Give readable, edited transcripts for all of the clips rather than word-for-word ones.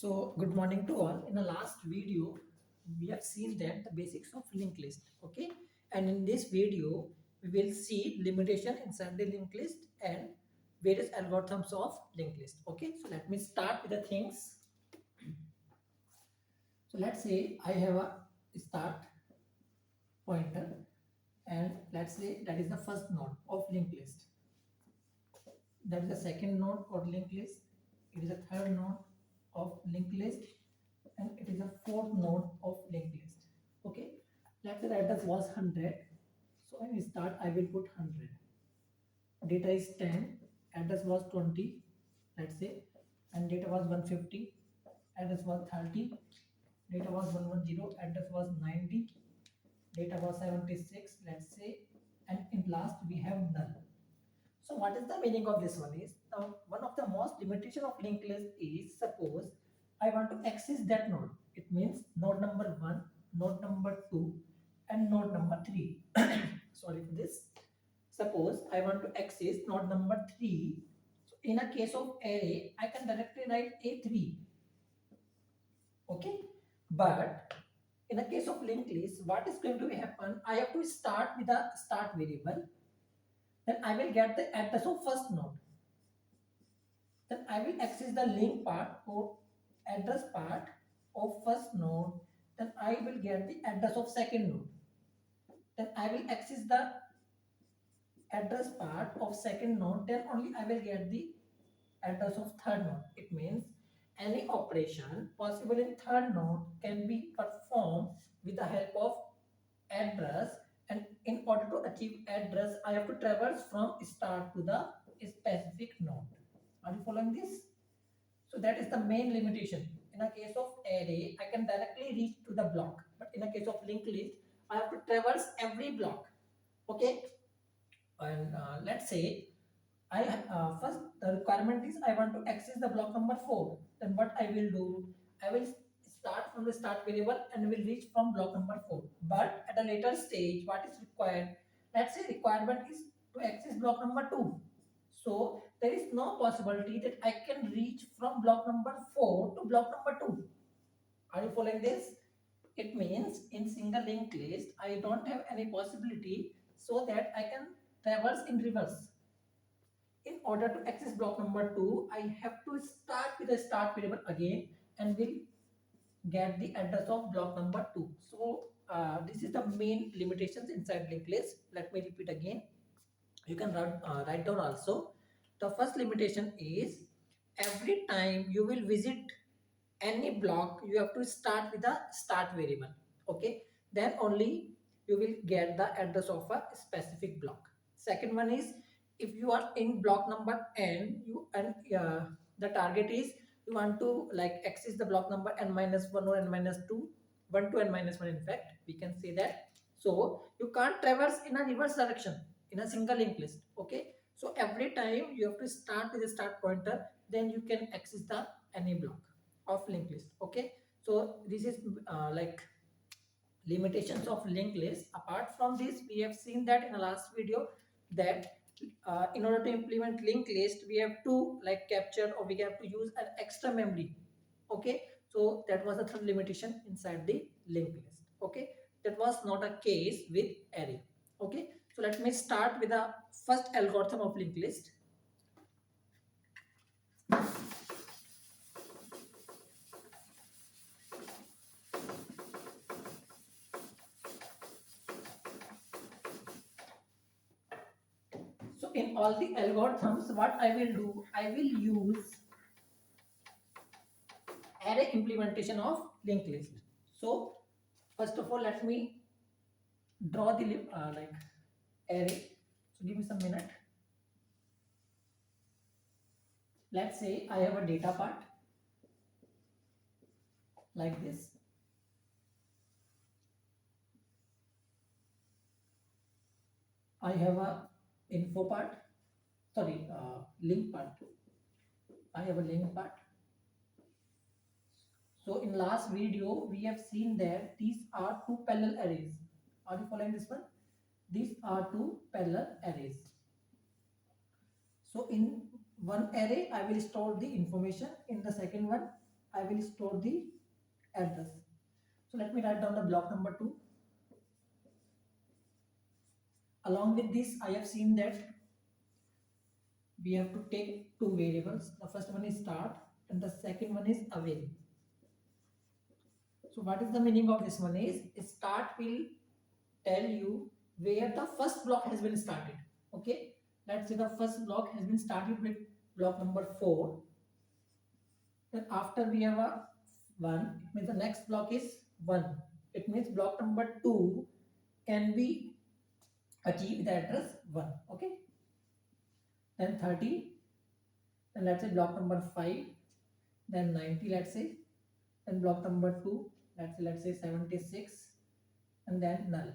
So good morning to all. In the last video, we have seen that the basics of linked list. Okay, and in this video, we will see limitation inside the linked list and various algorithms of linked list. Okay, so let me start with the things. So let's say I have a start pointer, and let's say that is the first node of linked list. That is the second node of linked list. It is a third node of linked list, and it is a fourth node of linked list. Okay, let's say the address was 100, so when we start I will put 100. Data is 10, address was 20, let's say, and data was 150, address was 30, data was 110, address was 90, data was 76, let's say, and in last we have null. So what is the meaning of this one is, now one of the most limitation of linked list is, suppose I want to access that node. It means node number 1, node number 2 and node number 3. Sorry for this. Suppose I want to access node number 3. So in a case of array, I can directly write A3. Okay. But in a case of linked list, what is going to happen? I have to start with a start variable. Then I will get the address of first node. Then I will access the link part or address part of first node. Then I will get the address of second node. Then I will access the address part of second node. Then only I will get the address of third node. It means any operation possible in third node can be performed with the help of address, and in order to achieve address I have to traverse from start to the specific node. Are you following this? So that is the main limitation. In a case of array, I can directly reach to the block, but in a case of linked list, I have to traverse every block. Okay, and let's say I first the requirement is I want to access the block number 4. Then what I will do? I will start from the start variable and will reach from block number 4. But at a later stage, what is required? Let's say requirement is to access block number 2. So there is no possibility that I can reach from block number 4 to block number 2. Are you following this? It means in single linked list, I don't have any possibility so that I can traverse in reverse. In order to access block number 2, I have to start with the start variable again and will get the address of block number 2. So this is the main limitations inside linked list. Let me repeat again. You can write down also. The first limitation is every time you will visit any block, you have to start with a start variable. Okay, then only you will get the address of a specific block. Second one is, if you are in block number n, you and the target is you want to like access the block number n minus 1 or n minus 2, 1 to n minus 1, in fact we can say that. So you can't traverse in a reverse direction in a single linked list. Okay, so every time you have to start with a start pointer, then you can access the any block of linked list. Okay, so this is like limitations of linked list. Apart from this, we have seen that in the last video that in order to implement linked list, we have to like capture or we have to use an extra memory. Okay, so that was the third limitation inside the linked list. Okay, that was not a case with array. Okay, so let me start with the first algorithm of linked list. So in all the algorithms, what I will do, I will use array implementation of linked list. So first of all, let me draw the like array. So give me some minute. Let's say I have a data part like this. I have a info part, sorry, link part. I have a link part. So in last video, we have seen that these are two parallel arrays. Are you following this one? These are two parallel arrays. So in one array, I will store the information. In the second one, I will store the address. So let me write down the block number 2. Along with this, I have seen that we have to take two variables. The first one is start and the second one is away. So what is the meaning of this one is start will tell you where the first block has been started. Okay, let's say the first block has been started with block number 4. Then after we have a 1, it means the next block is 1. It means block number 2 can be achieved the address 1. Okay, then 30, then let's say block number 5, then 90, let's say, then block number 2, let's say 76, and then null.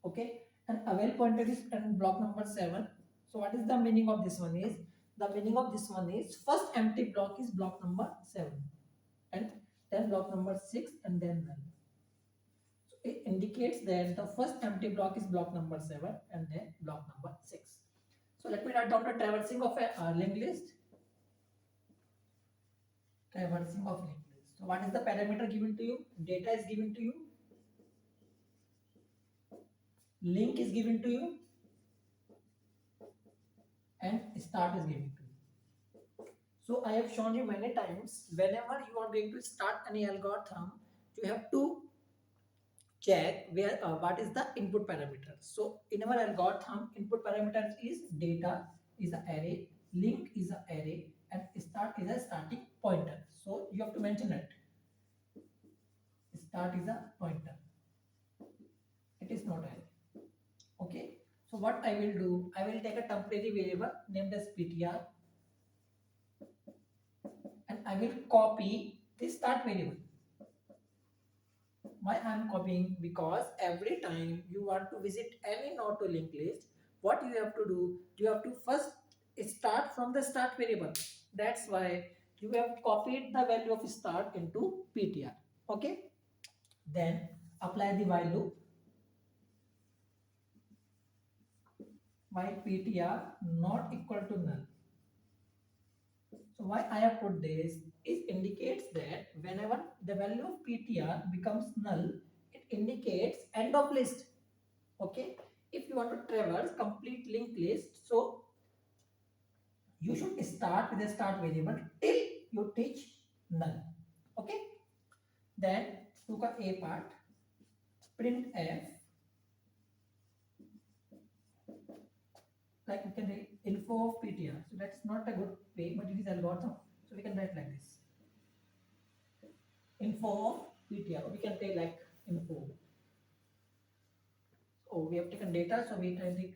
Okay, and avail pointer is and block number 7. So what is the meaning of this one is the meaning of this one is first empty block is block number 7, and then block number 6, and then null. So it indicates that the first empty block is block number 7 and then block number 6. So let me write down the traversing of a linked list. Traversing of linked list. So what is the parameter given to you? Data is given to you. Link is given to you. And start is given to you. So I have shown you many times whenever you are going to start any algorithm, you have to check where what is the input parameter. So in our algorithm, input parameters is data is an array, link is an array, and start is a starting pointer. So you have to mention it. Start is a pointer. It is not array. Okay. So what I will do, I will take a temporary variable named as ptr, and I will copy the start variable. Why I am copying? Because every time you want to visit any node to linked list, what you have to do, you have to first start from the start variable. That's why you have copied the value of start into ptr. Okay, then apply the while loop. While ptr not equal to null. So why I have put this is indicates that whenever the value of ptr becomes null, it indicates end of list. Okay, if you want to traverse complete linked list, so you should start with a start variable till you reach null. Okay, then to the a part, print f, like we can write info of ptr. So that's not a good way, but it is algorithm, so we can write like this, info of ptr. We can say like info. Oh, we have taken data, so we type the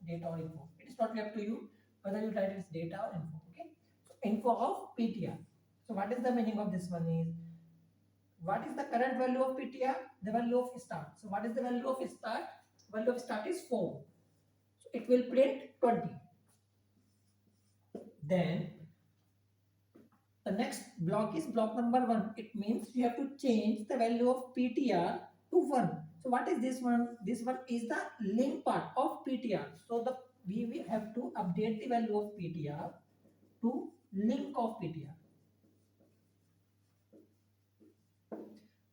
data or info. It is totally up to you whether you write it as data or info. Okay, so info of ptr. So what is the meaning of this one is what is the current value of ptr? The value of start. So what is the value of start? Value of start is 4. So it will print 20. Then the next block is block number 1. It means you have to change the value of ptr to 1. So what is this one? This one is the link part of ptr. So we will have to update the value of ptr to link of ptr.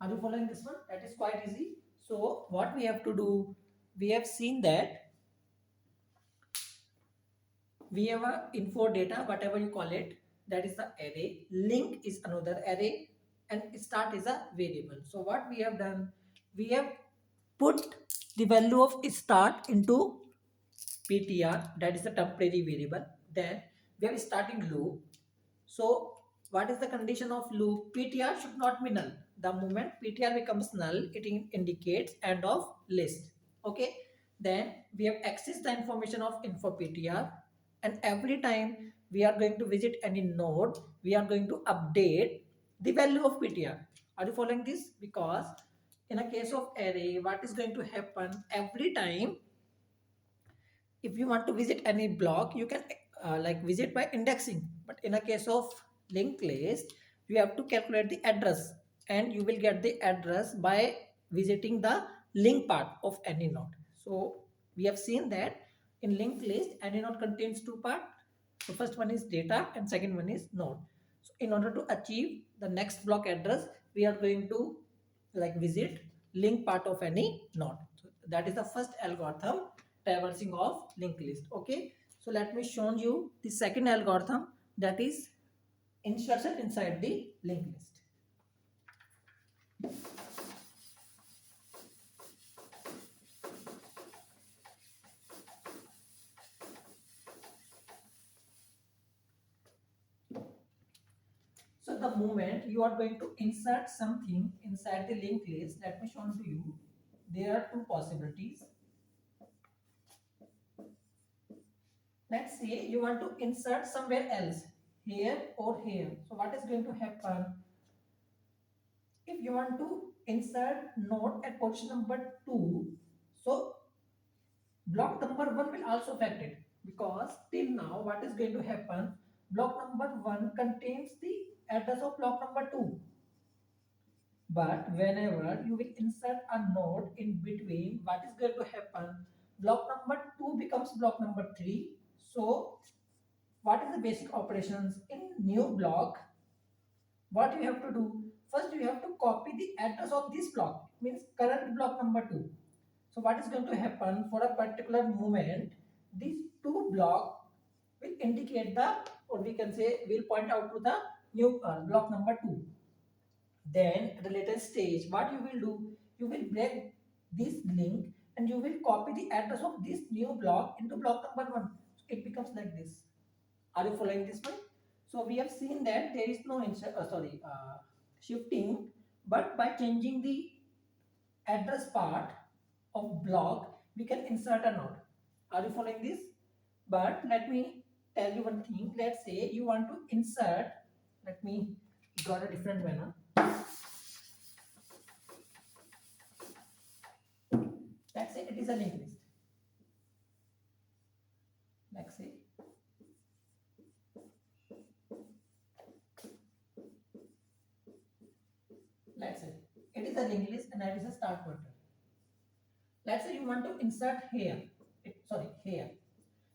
Are you following this one? That is quite easy. So what we have to do, we have seen that we have a info data, whatever you call it, that is the array, link is another array, and start is a variable. So what we have done, we have put the value of start into ptr, that is the temporary variable. Then we have starting loop. So what is the condition of loop? ptr should not be null. The moment ptr becomes null, it indicates end of list. Okay, then we have accessed the information of info ptr, and every time we are going to visit any node, we are going to update the value of ptr. Are you following this? Because in a case of array, what is going to happen every time if you want to visit any block, you can like visit by indexing. But in a case of linked list, you have to calculate the address, and you will get the address by visiting the link part of any node. So we have seen that in linked list, any node contains two parts. So first one is data and second one is node. So in order to achieve the next block address, we are going to like visit link part of any node. So that is the first algorithm, traversing of linked list. Okay, so let me show you the second algorithm, that is insertion inside the linked list. So the moment you are going to insert something inside the linked list, let me show to you. There are two possibilities. Let's say you want to insert somewhere else, here or here. So what is going to happen? If you want to insert node at position number 2, so block number 1 will also affect it, because till now what is going to happen, block number 1 contains the address of block number 2. But whenever you will insert a node in between, what is going to happen? Block number 2 becomes block number 3. So what is the basic operations in new block? What you have to do? First you have to copy the address of this block, means current block number 2. So what is going to happen for a particular moment? These two blocks will indicate the, or we can say will point out to the new block number 2. Then at the later stage, what you will do, you will break this link and you will copy the address of this new block into block number 1. It becomes like this. Are you following this one? So we have seen that there is no shifting, but by changing the address part of block, we can insert a node. Are you following this? But let me tell you one thing. Let's say you want to insert, let me draw a different manner. Let's say it is a linked list. Let's say it is a linked list and that is a start pointer. Let's say you want to insert here. Here.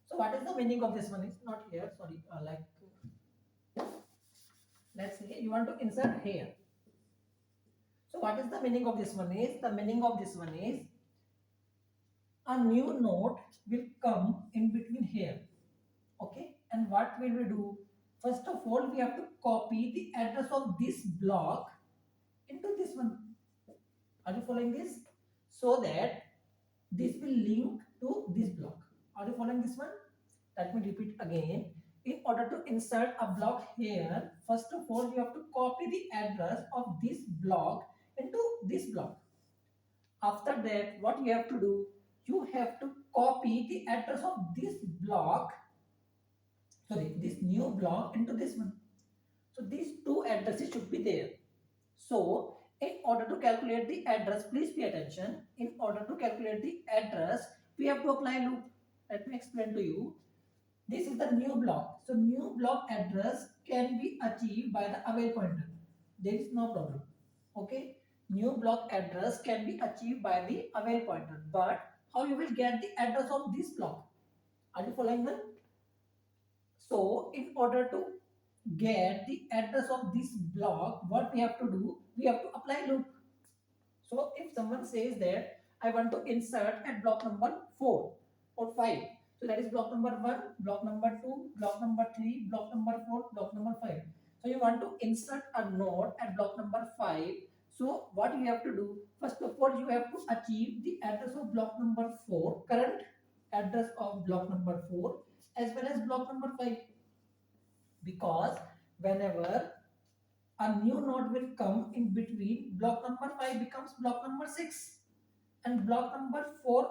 So what is the meaning of this one? It's not here. Let's say you want to insert here. So what is the meaning of this one? Is the meaning of this one is a new node will come in between here. Okay, and what will we do? First of all, we have to copy the address of this block into this one. Are you following this? So that this will link to this block. Are you following this one? Let me repeat again. In order to insert a block here, first of all, you have to copy the address of this block into this block. After that, what you have to do? You have to copy the address of this block, this new block into this one. So these two addresses should be there. So in order to calculate the address, please pay attention. In order to calculate the address, we have to apply loop. Let me explain to you. This is the new block. So new block address can be achieved by the avail pointer. There is no problem. Okay. New block address can be achieved by the avail pointer. But how you will get the address of this block? Are you following me? So in order to get the address of this block, what we have to do? We have to apply loop. So if someone says that I want to insert at block number 4 or 5, so that is block number 1, block number 2, block number 3, block number 4, block number 5. So you want to insert a node at block number 5. So what you have to do? First of all, you have to achieve the address of block number 4, current address of block number 4, as well as block number 5. Because whenever a new node will come in between, block number 5 becomes block number 6 and block number 4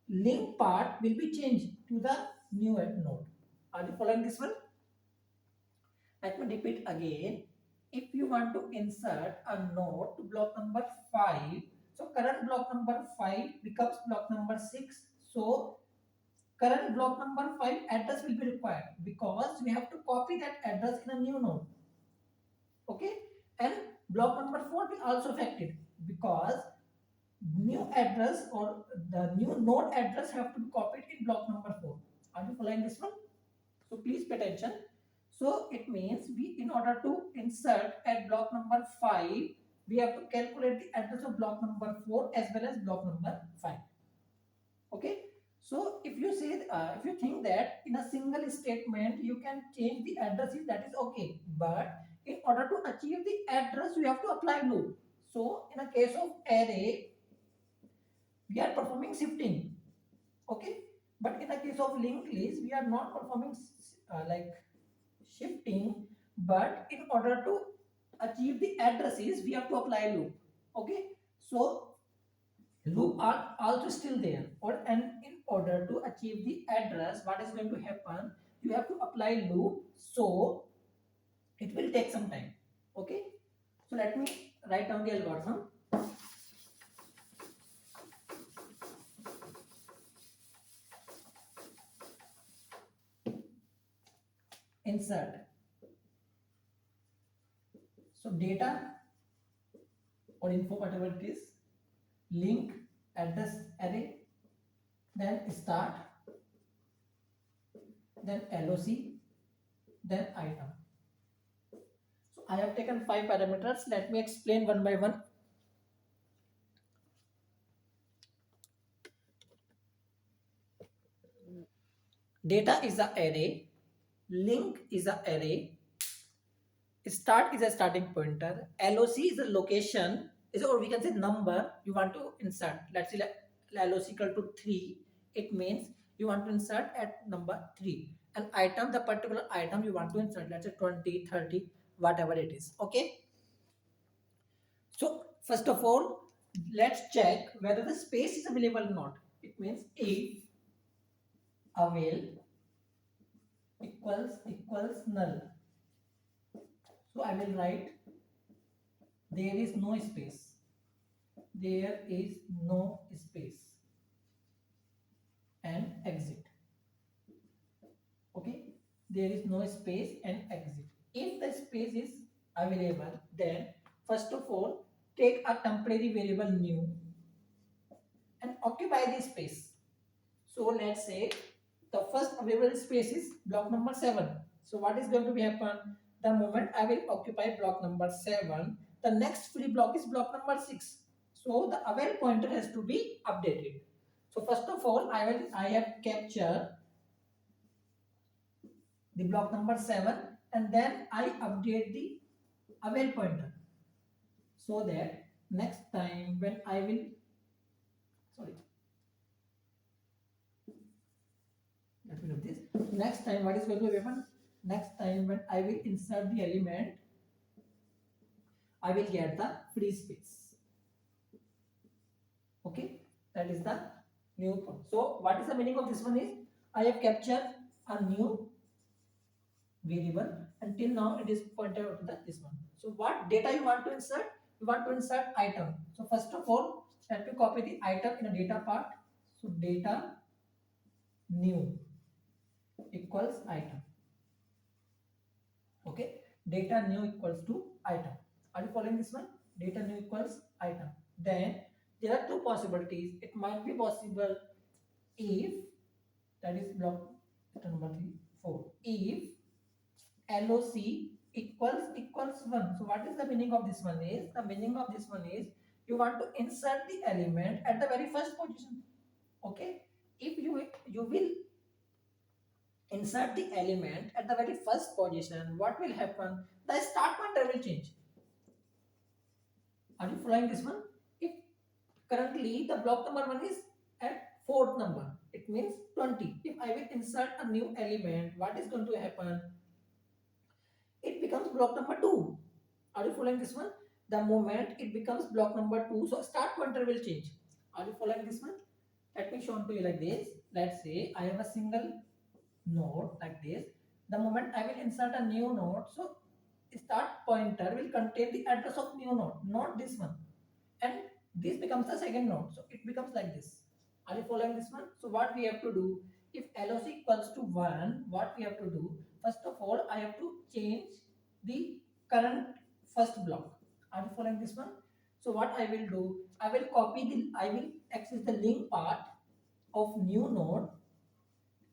link part will be changed to the new node. Are you following this one? Let me repeat again. If you want to insert a node to block number 5, so current block number 5 becomes block number 6. So current block number 5 address will be required, because we have to copy that address in a new node. Okay, and block number 4 will also affect it, because new address or the new node address have to be copied in block number 4. Are you following this one? So please pay attention. So it means we, in order to insert at block number 5, we have to calculate the address of block number 4 as well as block number 5. Okay. So if you say, if you think that in a single statement you can change the addresses, that is okay. But in order to achieve the address, we have to apply loop. So in a case of array, we are performing shifting. Okay. But in the case of linked list, we are not performing like shifting, but in order to achieve the addresses, we have to apply loop. Okay. So loop are also still there, and in order to achieve the address, what is going to happen, you have to apply loop, so it will take some time. Okay. So let me write down the algorithm. Insert, so data or info, whatever it is, link address array, then start, then loc, then item. So I have taken 5 parameters. Let me explain one by one. Data is a array, link is a array, start is a starting pointer, loc is a location, is, or we can say number you want to insert. Let's say loc equal to 3, it means you want to insert at number 3. An item, the particular item you want to insert, let's say 20, 30, whatever it is. Okay. So first of all, let's check whether the space is available or not. It means if avail equals null. So I will write there is no space. There is no space and exit. Okay. There is no space and exit. If the space is available, then first of all take a temporary variable new and occupy the space. So let's say the first available space is block number 7. So what is going to be happen? The moment I will occupy block number 7, the next free block is block number 6. So the avail pointer has to be updated. So first of all, I have captured the block number 7, and then I update the avail pointer, so that next time when I will, sorry, let me do this. Next time what is going to happen? Next time when I will insert the element, I will get the free space. Okay, that is the new one. So what is the meaning of this one is, I have captured a new variable, until now it is pointed out to this one. So what data you want to insert? You want to insert item. So first of all, let me copy the item in a data part. So data new equals item. Okay, data new equals to item. Are you following this one? Data new equals item. Then there are two possibilities. It might be possible if, that is block number 3, 4. If loc equals 1. So what is the meaning of this one is? The meaning of this one is you want to insert the element at the very first position. Okay. If you will insert the element at the very first position, what will happen? The start pointer will change. Are you following this one? If currently the block number 1 is at 4th number, it means 20. If I will insert a new element, what is going to happen? It becomes block number 2. Are you following this one? The moment it becomes block number 2, so start pointer will change. Are you following this one? Let me show to you like this. Let's say I have a single node like this. The moment I will insert a new node, so start pointer will contain the address of new node, not this one. And this becomes the second node. So it becomes like this. Are you following this one? So what we have to do, if LOC equals to 1, what we have to do? First of all, I have to change the current first block. Are you following this one? So what I will do, I will access the link part of new node,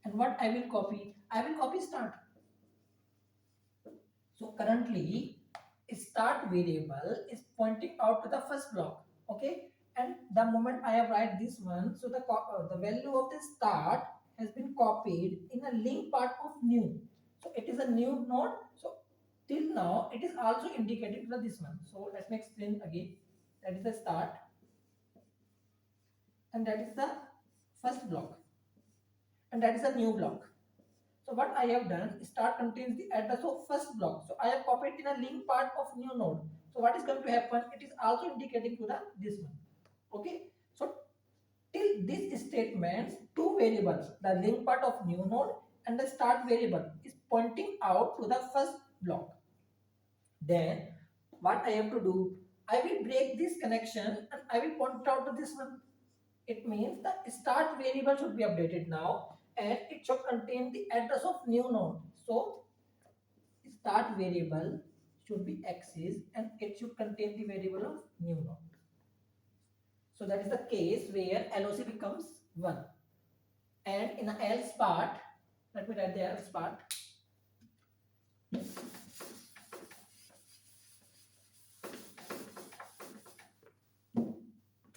and what I will copy start. So currently start variable is pointing out to the first block. Okay, and the moment I have write this one, so the value of the start has been copied in a link part of new. So it is a new node. So till now it is also indicated for this one. So let me explain again. That is the start, and that is the first block, and that is a new block. So what I have done, start contains the address of first block. So I have copied in a link part of new node. So what is going to happen? It is also indicating to the this one. Okay. So till this statements, two variables, the link part of new node and the start variable is pointing out to the first block. Then what I have to do, I will break this connection and I will point out to this one. It means the start variable should be updated now and it should contain the address of new node. So start variable should be access and it should contain the variable of new node. So that is the case where LOC becomes 1. And in the else part, let me write the else part.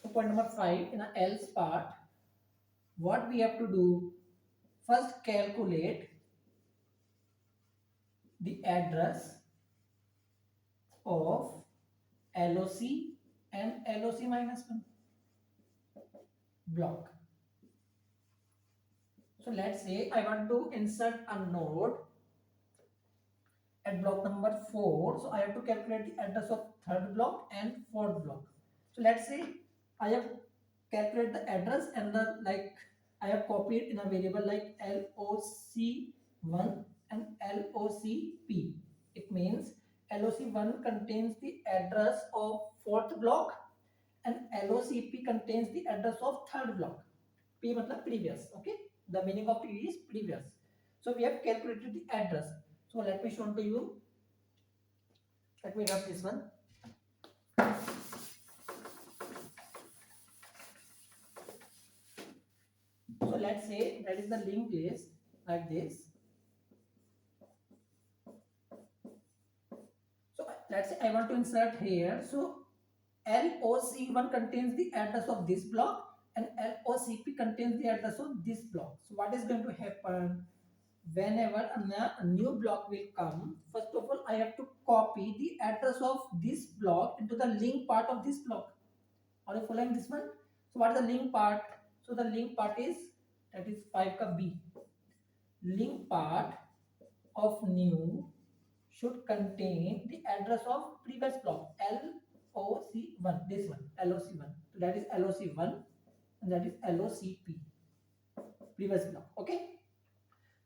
So point number 5, in the else part, what we have to do, first calculate the address of LOC and LOC minus 1 block. So let's say I want to insert a node at block number 4. So I have to calculate the address of third block and fourth block. So let's say I have calculated the address and the I have copied in a variable like LOC1 and LOCP. It means LOC1 contains the address of fourth block and LOCP contains the address of third block. P matlab previous. Okay, the meaning of P is previous. So we have calculated the address. So let me show to you. Let me rub this one. So let's say that is the linked list like this. So let's say I want to insert here. So LOC1 contains the address of this block and LOCP contains the address of this block. So what is going to happen? Whenever a new block will come, first of all I have to copy the address of this block into the link part of this block. Are you following this one? So what is the link part? So the link part is, that is 5 ka B. Link part of new should contain the address of previous block LOC1, this one LOC1. So that is LOC1 and that is LOCP, previous block. Okay.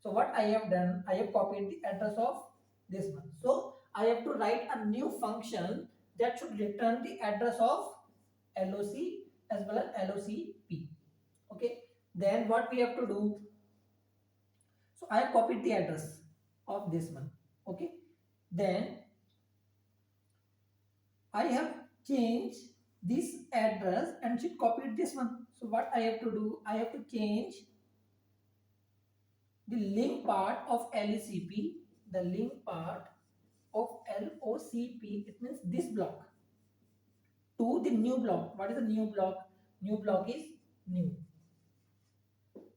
So what I have done, I have copied the address of this one. So I have to write a new function that should return the address of LOC as well as LOCP. Okay. Then what we have to do, so I have copied the address of this one. Okay. Then I have changed this address and should copy this one. So what I have to do, I have to change the link part of LOCP, the link part of LOCP, it means this block, to the new block. What is the new block? New block is new.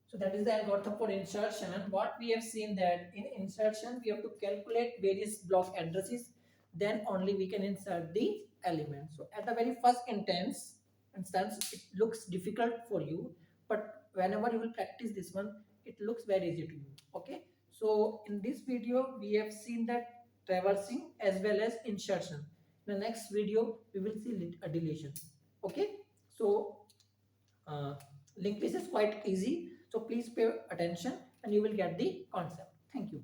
So that is the algorithm for insertion. What we have seen that in insertion, we have to calculate various block addresses. Then only we can insert the element. So at the very first instance, it looks difficult for you. But whenever you will practice this one, it looks very easy to you. Okay. So in this video, we have seen that traversing as well as insertion. In the next video, we will see a deletion. Okay. So linked list is quite easy. So please pay attention and you will get the concept. Thank you.